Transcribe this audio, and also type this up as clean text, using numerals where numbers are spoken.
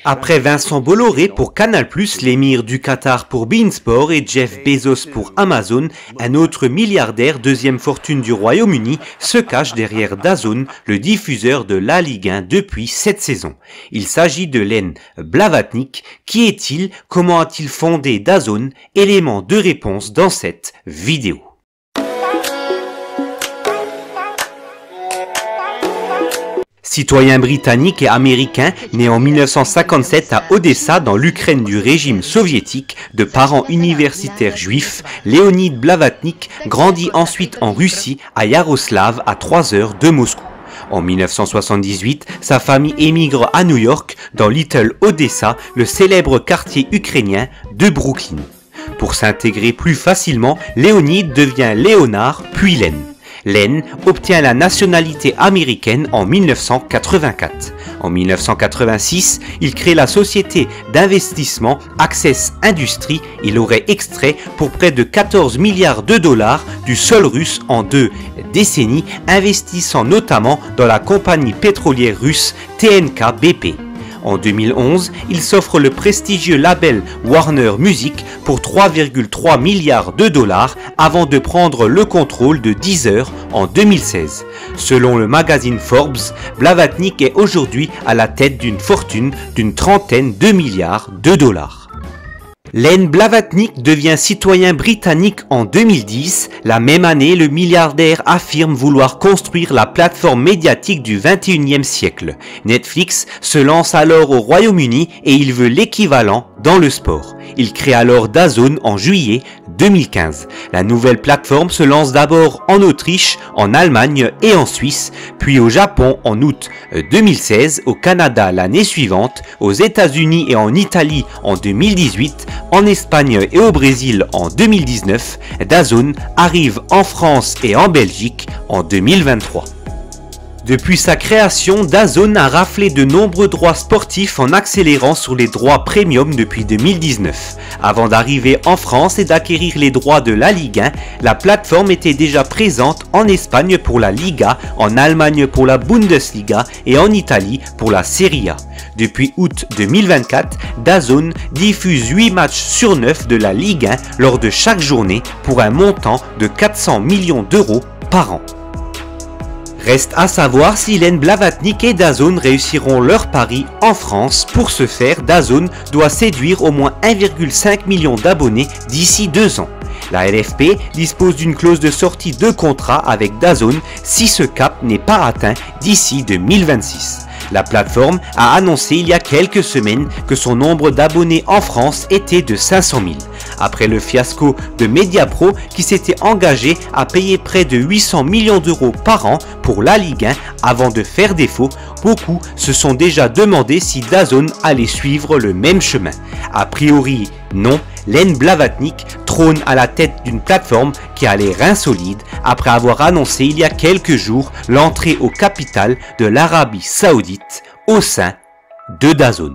Après Vincent Bolloré pour Canal+, l'émir du Qatar pour beIN Sport et Jeff Bezos pour Amazon, un autre milliardaire, deuxième fortune du Royaume-Uni, se cache derrière DAZN, le diffuseur de la Ligue 1 depuis 7 saisons. Il s'agit de Len Blavatnik. Qui est-il? Comment a-t-il fondé DAZN? Élément de réponse dans cette vidéo. Citoyen britannique et américain, né en 1957 à Odessa dans l'Ukraine du régime soviétique, de parents universitaires juifs, Leonid Blavatnik grandit ensuite en Russie, à Yaroslav, à 3 heures de Moscou. En 1978, sa famille émigre à New York, dans Little Odessa, le célèbre quartier ukrainien de Brooklyn. Pour s'intégrer plus facilement, Leonid devient Léonard, puis Len. Len obtient la nationalité américaine en 1984. En 1986, il crée la société d'investissement Access Industries. Il aurait extrait pour près de 14 milliards de dollars du sol russe en 2 décennies, investissant notamment dans la compagnie pétrolière russe TNK BP. En 2011, il s'offre le prestigieux label Warner Music pour 3,3 milliards de dollars avant de prendre le contrôle de Deezer en 2016. Selon le magazine Forbes, Blavatnik est aujourd'hui à la tête d'une fortune d'une trentaine de milliards de dollars. Len Blavatnik devient citoyen britannique en 2010. La même année, le milliardaire affirme vouloir construire la plateforme médiatique du 21e siècle. Netflix se lance alors au Royaume-Uni et il veut l'équivalent dans le sport. Il crée alors DAZN en juillet 2015. La nouvelle plateforme se lance d'abord en Autriche, en Allemagne et en Suisse, puis au Japon en août 2016, au Canada l'année suivante, aux États-Unis et en Italie en 2018, en Espagne et au Brésil en 2019. DAZN arrive en France et en Belgique en 2023. Depuis sa création, DAZN a raflé de nombreux droits sportifs en accélérant sur les droits premium depuis 2019. Avant d'arriver en France et d'acquérir les droits de la Ligue 1, la plateforme était déjà présente en Espagne pour la Liga, en Allemagne pour la Bundesliga et en Italie pour la Serie A. Depuis août 2024, DAZN diffuse 8 matchs sur 9 de la Ligue 1 lors de chaque journée pour un montant de 400 millions d'euros par an. Reste à savoir si Len Blavatnik et DAZN réussiront leur pari en France. Pour ce faire, DAZN doit séduire au moins 1,5 million d'abonnés d'ici 2 ans. La LFP dispose d'une clause de sortie de contrat avec DAZN si ce cap n'est pas atteint d'ici 2026. La plateforme a annoncé il y a quelques semaines que son nombre d'abonnés en France était de 500 000. Après le fiasco de Mediapro qui s'était engagé à payer près de 800 millions d'euros par an pour la Ligue 1 avant de faire défaut, beaucoup se sont déjà demandé si DAZN allait suivre le même chemin. A priori, non. Len Blavatnik trône à la tête d'une plateforme qui a les reins solides après avoir annoncé il y a quelques jours l'entrée au capital de l'Arabie Saoudite au sein de DAZN.